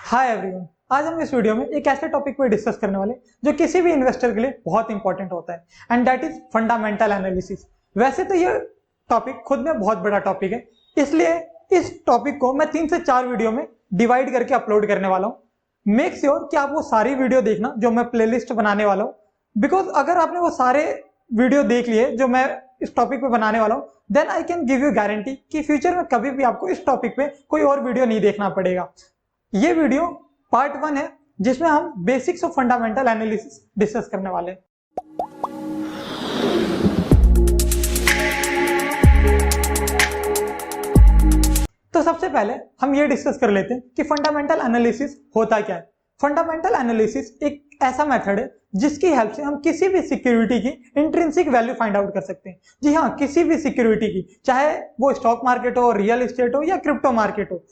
Hi everyone, आज हम इस वीडियो में एक ऐसे टॉपिक पर डिस्कस करने वाले जो किसी भी इन्वेस्टर के लिए बहुत इंपॉर्टेंट होता है and that is fundamental analysis. वैसे तो ये टॉपिक खुद में बहुत बड़ा टॉपिक है, इसलिए इस टॉपिक को मैं 3 से 4 वीडियो में डिवाइड करके अपलोड करने वाला हूँ। मेक श्योर कि आप वो सारी वीडियो देखना जो मैं प्लेलिस्ट बनाने वाला हूँ, बिकॉज अगर आपने वो सारे वीडियो देख लिए जो मैं इस टॉपिक पे बनाने वाला हूँ, then I can give you guarantee कि फ्यूचर में कभी भी आपको इस टॉपिक पे कोई और वीडियो नहीं देखना पड़ेगा। ये वीडियो पार्ट 1 है जिसमें हम basics of fundamental analysis discuss करने वाले हैं। तो सबसे पहले हम ये डिस्कस कर लेते हैं कि फंडामेंटल एनालिसिस होता क्या है। फंडामेंटल एनालिसिस एक ऐसा मेथड है जिसकी हेल्प से हम किसी भी सिक्योरिटी की इंट्रिंसिक वैल्यू फाइंड आउट कर सकते हैं। जी हाँ, किसी भी सिक्योरिटी की, चाहे वो स्टॉक मार्केट हो, रियल एस्टेट हो या क्रिप्टो मार्केट हो,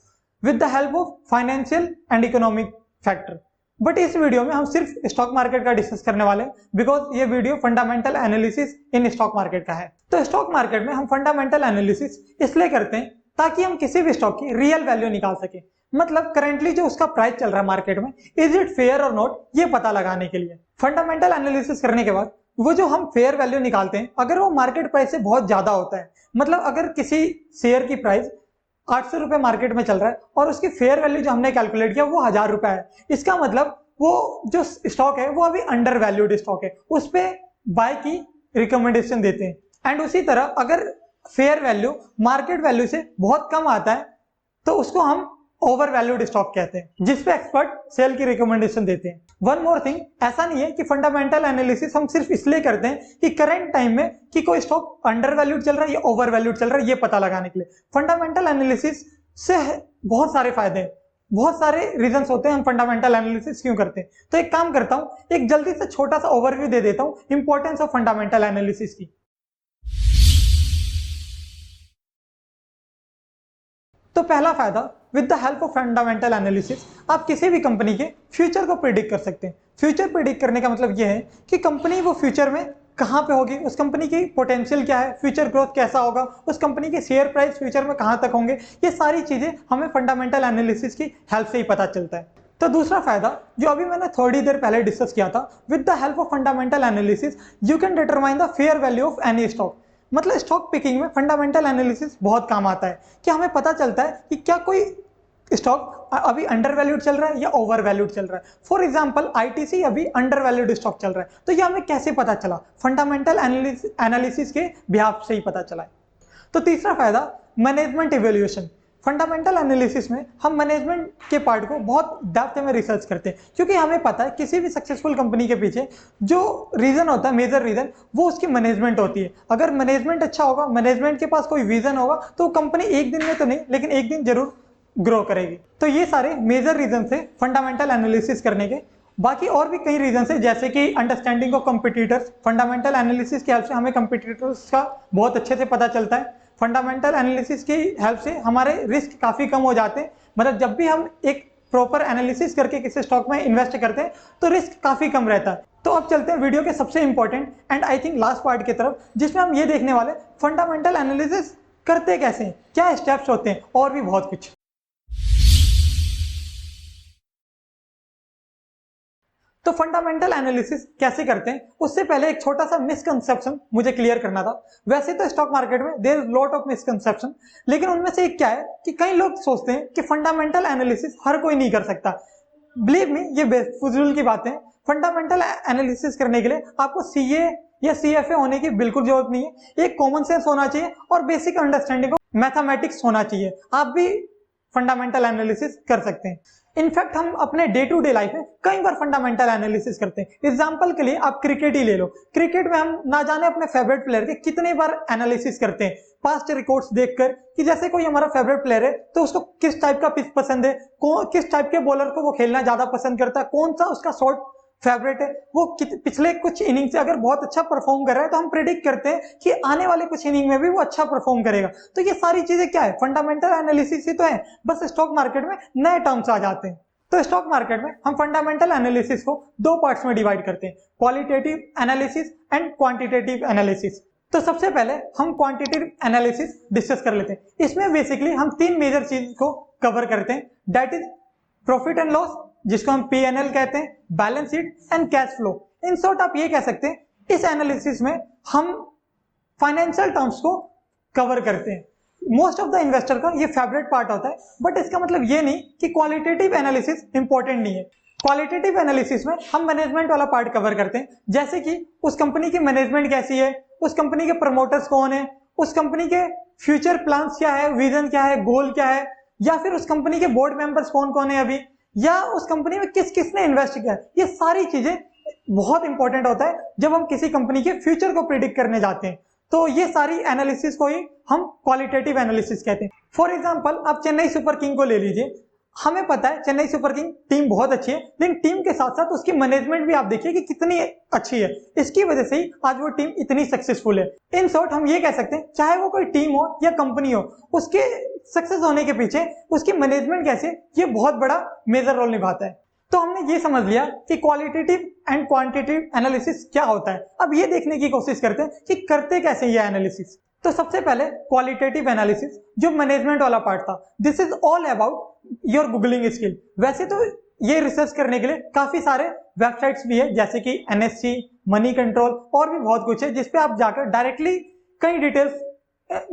with the help of financial and economic factor. But इस वीडियो में हम सिर्फ स्टॉक मार्केट का डिस्कस करने वाले हैं, बिकॉज ये video fundamental analysis in stock market का है। तो स्टॉक मार्केट में हम फंडामेंटल एनालिसिस इसलिए करते हैं ताकि हम किसी भी स्टॉक की रियल वैल्यू निकाल सके, मतलब करेंटली जो उसका प्राइस चल रहा है मार्केट में, इज इट फेयर और नॉट, ये पता लगाने के लिए। फंडामेंटल एनालिसिस करने के बाद वो जो हम फेयर वैल्यू निकालते हैं, अगर वो मार्केट प्राइस से बहुत ज्यादा होता है, मतलब अगर किसी शेयर की प्राइस 800 रुपए मार्केट में चल रहा है और उसकी फेयर वैल्यू जो हमने कैलकुलेट किया वो 1000 रुपए है, इसका मतलब वो जो स्टॉक है वो अभी अंडर वैल्यूड स्टॉक है, उस पे बाय की रिकमेंडेशन देते हैं। एंड उसी तरह अगर फेयर वैल्यू मार्केट वैल्यू से बहुत कम आता है तो उसको हम ओवर वैल्यूड स्टॉक कहते हैं, जिसपे एक्सपर्ट सेल की रिकमेंडेशन देते हैं। वन मोर थिंग, ऐसा नहीं है कि फंडामेंटल एनालिसिस हम सिर्फ इसलिए करते हैं कि करंट टाइम में कि कोई स्टॉक अंडर वैल्यूड चल रहा है या ओवर वैल्यूड चल रहा है, ये पता लगाने के लिए। फंडामेंटल एनालिसिस से बहुत सारे फायदे हैं, बहुत सारे रीजंस होते हैं हम फंडामेंटल एनालिसिस क्यों करते हैं। तो एक काम करता हूं, एक जल्दी से छोटा सा ओवरव्यू दे देता हूं इंपॉर्टेंस ऑफ फंडामेंटल एनालिसिस की। तो पहला फायदा, with the help of fundamental analysis आप किसी भी कंपनी के फ्यूचर को प्रिडिक्ट कर सकते हैं। फ्यूचर प्रिडिक्ट करने का मतलब यह है कि कंपनी वो फ्यूचर में कहां पे होगी, उस कंपनी की पोटेंशियल क्या है, फ्यूचर ग्रोथ कैसा होगा, उस कंपनी के शेयर प्राइस फ्यूचर में कहां तक होंगे, ये सारी चीजें हमें फंडामेंटल एनालिसिस की हेल्प से ही पता चलता है। तो दूसरा फायदा जो अभी मैंने थोड़ी देर पहले डिस्कस किया था, with the help of fundamental analysis you can determine the fair value of any stock. मतलब स्टॉक पिकिंग में फंडामेंटल एनालिसिस बहुत काम आता है कि हमें पता चलता है कि क्या कोई स्टॉक अभी अंडर वैल्यूड चल रहा है या ओवर वैल्यूड चल रहा है। फॉर एग्जांपल आईटीसी अभी अंडर वैल्यूड स्टॉक चल रहा है, तो ये हमें कैसे पता चला? फंडामेंटल एनालिसिस के बिहाफ से ही पता चला है। तो तीसरा फायदा, मैनेजमेंट इवैल्यूएशन। फंडामेंटल एनालिसिस में हम मैनेजमेंट के पार्ट को बहुत डेप्थ में रिसर्च करते हैं, क्योंकि हमें पता है किसी भी सक्सेसफुल कंपनी के पीछे जो रीजन होता है, मेजर रीजन, वो उसकी मैनेजमेंट होती है। अगर मैनेजमेंट अच्छा होगा, मैनेजमेंट के पास कोई विजन होगा, तो कंपनी एक दिन में तो नहीं लेकिन एक दिन जरूर ग्रो करेगी। तो ये सारे मेजर रीजन है फंडामेंटल एनालिसिस करने के। बाकी और भी कई रीजन है, जैसे कि understanding of competitors. Fundamental analysis की हेल्प से हमें कंपटीटर्स का बहुत अच्छे से पता चलता है। फंडामेंटल एनालिसिस की हेल्प से हमारे रिस्क काफी कम हो जाते हैं, मतलब जब भी हम एक प्रॉपर एनालिसिस करके किसी स्टॉक में इन्वेस्ट करते हैं तो रिस्क काफी कम रहता है। तो अब चलते हैं वीडियो के सबसे important and I think last part की तरफ, जिसमें हम ये देखने वाले फंडामेंटल एनालिसिस करते कैसे हैं, क्या स्टेप्स होते हैं और भी बहुत कुछ। तो फंडामेंटल एनालिसिस कैसे करते हैं, उससे पहले एक छोटा सा मिसकंसेप्शन मुझे क्लियर करना था। वैसे तो स्टॉक मार्केट में there is lot of misconception, लेकिन उनमें से एक क्या है कि कई लोग सोचते हैं कि फंडामेंटल एनालिसिस हर कोई नहीं कर सकता। बिलीव मी, ये बेफुजूल की बात है। फंडामेंटल एनालिसिस करने के लिए आपको सीए या सीएफए होने की बिल्कुल जरूरत नहीं है। एक कॉमन सेंस होना चाहिए और बेसिक अंडरस्टैंडिंग ऑफ मैथमेटिक्स होना चाहिए, आप भी फंडामेंटल एनालिसिस कर सकते हैं। इनफैक्ट हम अपने डे टू डे लाइफ में कई बार फंडामेंटल एनालिसिस करते हैं। एग्जांपल के लिए आप क्रिकेट ही ले लो, क्रिकेट में हम ना जाने अपने फेवरेट प्लेयर के कितने बार एनालिसिस करते हैं, पास्ट रिकॉर्ड्स देखकर कि जैसे कोई हमारा फेवरेट प्लेयर है तो उसको किस टाइप का पिच पसंद है, किस टाइप के बॉलर को वो खेलना ज्यादा पसंद करता है, कौन सा उसका शॉट फेवरेट है, वो पिछले कुछ इनिंग से अगर बहुत अच्छा परफॉर्म कर रहा है तो हम प्रेडिक्ट करते हैं कि आने वाले कुछ इनिंग में भी वो अच्छा परफॉर्म करेगा। तो ये सारी चीजें क्या है, फंडामेंटल एनालिसिस ही तो है, बस स्टॉक मार्केट में नए टर्म्स आ जाते हैं। तो स्टॉक मार्केट में हम फंडामेंटल एनालिसिस को 2 पार्ट्स में डिवाइड करते हैं, qualitative analysis and quantitative analysis. तो सबसे पहले हम क्वांटिटेटिव एनालिसिस डिस्कस कर लेते हैं। इसमें बेसिकली हम 3 मेजर चीज को कवर करते हैं, that is profit and loss जिसको हम P&L कहते हैं, balance sheet and cash flow. In short आप ये कह सकते हैं इस एनालिसिस में हम फाइनेंशियल टर्म्स को कवर करते हैं। मोस्ट ऑफ द इन्वेस्टर का ये फेवरेट पार्ट होता है, बट इसका मतलब ये नहीं कि क्वालिटेटिव एनालिसिस इंपॉर्टेंट नहीं है। क्वालिटेटिव एनालिसिस में हम मैनेजमेंट वाला पार्ट कवर करते हैं, जैसे कि उस कंपनी की मैनेजमेंट कैसी है, उस कंपनी के प्रमोटर्स कौन है, उस कंपनी के फ्यूचर प्लान्स क्या है, विजन क्या है, गोल क्या है, या फिर उस कंपनी के बोर्ड मेंबर्स कौन कौन है अभी, या उस कंपनी में किस किसने इन्वेस्ट किया है। ये सारी चीजें बहुत इंपॉर्टेंट होता है जब हम किसी कंपनी के फ्यूचर को प्रिडिक्ट करने जाते हैं। तो ये सारी एनालिसिस को ही हम क्वालिटेटिव एनालिसिस कहते हैं। फॉर एग्जांपल आप चेन्नई सुपर किंग को ले लीजिए। हमें पता है चेन्नई सुपर किंग टीम बहुत अच्छी है, लेकिन टीम के साथ साथ उसकी मैनेजमेंट भी आप देखिए कि कितनी अच्छी है। इसकी वजह से ही आज वो टीम इतनी सक्सेसफुल है। इन शॉर्ट हम ये कह सकते हैं चाहे वो कोई टीम हो या कंपनी हो, उसके सक्सेस होने के पीछे उसकी मैनेजमेंट कैसे, ये बहुत बड़ा मेजर रोल निभाता है। तो हमने ये समझ लिया कि क्वालिटेटिव एंड क्वांटिटेटिव एनालिसिस क्या होता है। अब ये देखने की कोशिश करते हैं कि करते कैसे ये एनालिसिस। तो सबसे पहले क्वालिटेटिव एनालिसिस जो मैनेजमेंट वाला पार्ट था, this is all about your googling skill. वैसे तो ये रिसर्च करने के लिए काफी सारे वेबसाइट्स भी है, जैसे कि NSC, मनी कंट्रोल और भी बहुत कुछ है, जिसपे आप जाकर डायरेक्टली कई डिटेल्स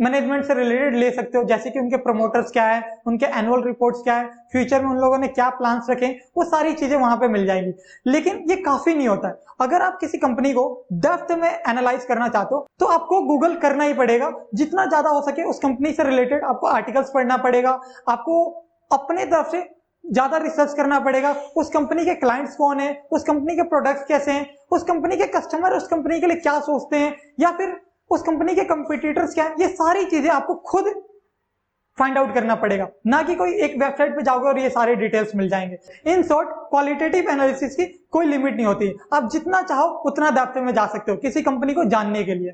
मैनेजमेंट से रिलेटेड ले सकते हो, जैसे कि उनके प्रमोटर्स क्या है, उनके एनुअल रिपोर्ट्स क्या है, फ्यूचर में उन लोगों ने क्या प्लान्स रखे, वो सारी चीजें वहां पे मिल जाएंगी। लेकिन ये काफी नहीं होता है। अगर आप किसी कंपनी को डेप्थ में एनालाइज करना चाहते हो तो आपको गूगल करना ही पड़ेगा। जितना ज्यादा हो सके उस कंपनी से रिलेटेड आपको आर्टिकल्स पढ़ना पड़ेगा, आपको अपने तरफ से ज्यादा रिसर्च करना पड़ेगा। उस कंपनी के क्लाइंट्स कौन है, उस कंपनी के प्रोडक्ट्स कैसे हैं, उस कंपनी के कस्टमर उस कंपनी के लिए क्या सोचते हैं, या फिर उस कंपनी के कंपटीटर्स क्या है, ये सारी चीजें आपको खुद फाइंड आउट करना पड़ेगा, ना कि कोई एक वेबसाइट पे जाओगे और ये सारे डिटेल्स मिल जाएंगे। इन शॉर्ट क्वालिटेटिव एनालिसिस की कोई लिमिट नहीं होती, आप जितना चाहो उतना डेप्थ में जा सकते हो किसी कंपनी को जानने के लिए।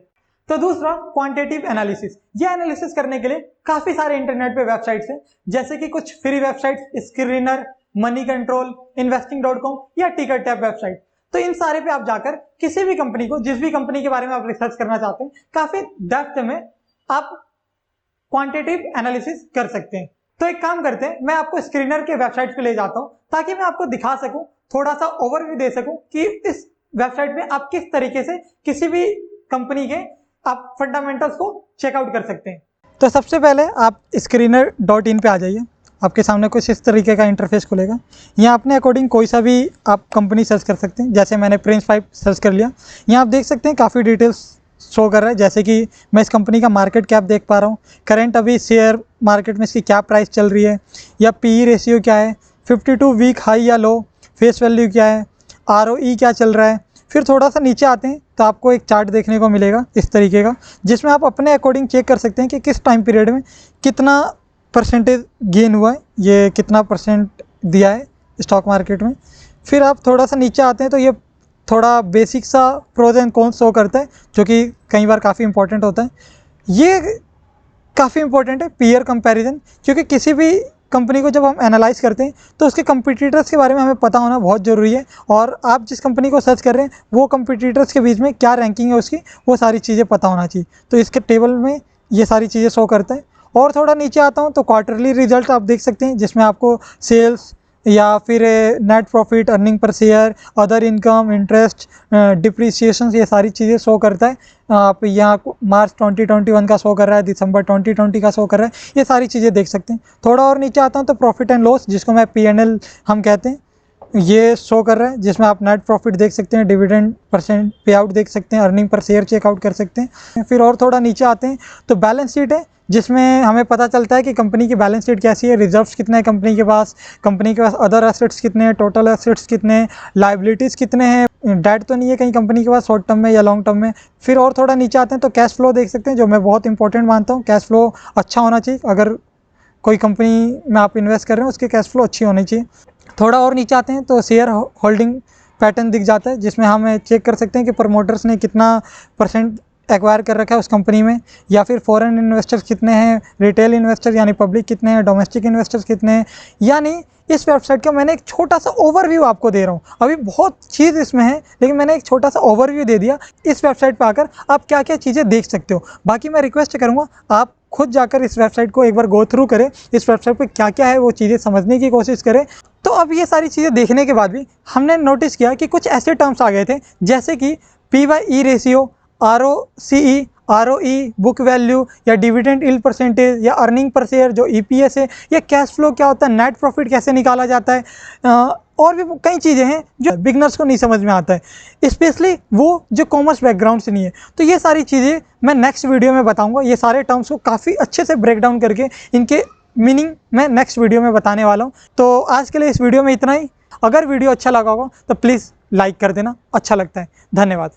तो दूसरा क्वांटिटेटिव एनालिसिस, ये एनालिसिस करने के लिए काफी सारे इंटरनेट पे वेबसाइट्स हैं, जैसे कि कुछ free websites screener, money control, investing.com या टिकट टैप वेबसाइट। तो इन सारे पे आप जाकर किसी भी कंपनी को, जिस भी कंपनी के बारे में आप रिसर्च करना चाहते हैं, काफी डेप्थ में आप क्वांटिटेटिव एनालिसिस कर सकते हैं। तो एक काम करते हैं, मैं आपको स्क्रीनर के वेबसाइट पे ले जाता हूं ताकि मैं आपको दिखा सकूं, थोड़ा सा ओवरव्यू दे सकूं कि इस वेबसाइट पे आप किस तरीके से किसी भी कंपनी के आप फंडामेंटल्स को चेकआउट कर सकते हैं। तो सबसे पहले आप screener.in पे आ जाइए। आपके सामने कुछ इस तरीके का इंटरफेस खुलेगा। यहाँ अपने अकॉर्डिंग कोई सा भी आप कंपनी सर्च कर सकते हैं, जैसे मैंने प्रिंस 5 सर्च कर लिया। यहाँ आप देख सकते हैं काफ़ी डिटेल्स शो कर रहा है, जैसे कि मैं इस कंपनी का मार्केट कैप देख पा रहा हूँ, करंट अभी शेयर मार्केट में इसकी क्या प्राइस चल रही है, या PE रेशियो क्या है, 52 वीक हाई या लो, फेस वैल्यू क्या है, ROE क्या चल रहा है। फिर थोड़ा सा नीचे आते हैं तो आपको एक चार्ट देखने को मिलेगा इस तरीके का, जिसमें आप अपने अकॉर्डिंग चेक कर सकते हैं कि किस टाइम पीरियड में कितना परसेंटेज गेन हुआ है, ये कितना परसेंट दिया है स्टॉक मार्केट में। फिर आप थोड़ा सा नीचे आते हैं तो ये थोड़ा बेसिक सा प्रोज एंड कॉन्स शो करता है, जो कि कई बार काफ़ी इंपॉर्टेंट होता है। ये काफ़ी इंपॉर्टेंट है पीयर कंपैरिजन, क्योंकि किसी भी कंपनी को जब हम एनालाइज करते हैं तो उसके कंपटीटर्स के बारे में हमें पता होना बहुत ज़रूरी है, और आप जिस कंपनी को सर्च कर रहे हैं वो कंपटीटर्स के बीच में क्या रैंकिंग है उसकी, वो सारी चीज़ें पता होना चाहिए। तो इसके टेबल में ये सारी चीज़ें शो करता है। और थोड़ा नीचे आता हूँ तो क्वार्टरली रिजल्ट आप देख सकते हैं, जिसमें आपको सेल्स या फिर net profit, earning per share, other income, interest, depreciation, ये सारी चीज़ें शो करता है। आप यहाँ मार्च 2021 का शो कर रहा है, दिसंबर 2020 का शो कर रहा है, ये सारी चीज़ें देख सकते हैं। थोड़ा और नीचे आता हूँ तो प्रॉफिट एंड लॉस, जिसको मैं P&L हम कहते हैं, ये शो कर रहा है, जिसमें आप नेट प्रॉफिट देख सकते हैं, डिविडेंड परसेंट पे आउट देख सकते हैं, अर्निंग पर शेयर चेकआउट कर सकते हैं। फिर और थोड़ा नीचे आते हैं तो बैलेंस शीट है, जिसमें हमें पता चलता है कि कंपनी की बैलेंस शीट कैसी है, रिजर्व्स कितने हैं कंपनी के पास अदर एसेट्स कितने हैं, टोटल एसेट्स कितने हैं, लाइबिलिटीज़ कितने हैं, डेट तो नहीं है कहीं कंपनी के पास शॉर्ट टर्म में या लॉन्ग टर्म में। फिर और थोड़ा नीचे आते हैं तो कैश फ्लो देख सकते हैं, जो मैं बहुत इंपॉर्टेंट मानता हूँ। कैश फ्लो अच्छा होना चाहिए, अगर कोई कंपनी में आप इन्वेस्ट कर रहे हैं उसके कैश फ्लो अच्छी होनी चाहिए। थोड़ा और नीचे आते हैं तो शेयर होल्डिंग पैटर्न दिख जाता है, जिसमें हम चेक कर सकते हैं कि प्रमोटर्स ने कितना परसेंट एक्वायर कर रखा है उस कंपनी में, या फिर फॉरेन इन्वेस्टर्स कितने हैं, रिटेल इन्वेस्टर यानी पब्लिक कितने हैं, डोमेस्टिक इन्वेस्टर्स कितने हैं। यानी इस वेबसाइट का मैंने एक छोटा सा ओवरव्यू आपको दे रहा हूँ। अभी बहुत चीज़ इसमें है, लेकिन मैंने एक छोटा सा ओवरव्यू दे दिया। इस वेबसाइट पर आकर आप क्या क्या चीज़ें देख सकते हो। बाकी मैं रिक्वेस्ट करूँगा आप खुद जाकर इस वेबसाइट को एक बार गो थ्रू करें, इस वेबसाइट पे क्या क्या है वो चीज़ें समझने की कोशिश करें, तो अब ये सारी चीज़ें देखने के बाद भी हमने नोटिस किया कि कुछ ऐसे टर्म्स आ गए थे जैसे कि P/E ratio, ROCE, ROE, book value या डिविडेंड यील्ड परसेंटेज या अर्निंग पर शेयर जो EPS है, या कैश फ्लो क्या होता है, नेट प्रॉफिट कैसे निकाला जाता है, और भी कई चीज़ें हैं जो बिगनर्स को नहीं समझ में आता है, स्पेशली वो जो कॉमर्स बैकग्राउंड से नहीं है। तो ये सारी चीज़ें मैं नेक्स्ट वीडियो में बताऊंगा। ये सारे टर्म्स को काफ़ी अच्छे से ब्रेक डाउन करके इनके मीनिंग मैं नेक्स्ट वीडियो में बताने वाला हूँ। तो आज के लिए इस वीडियो में इतना ही। अगर वीडियो अच्छा लगा होगा तो प्लीज़ लाइक कर देना, अच्छा लगता है। धन्यवाद।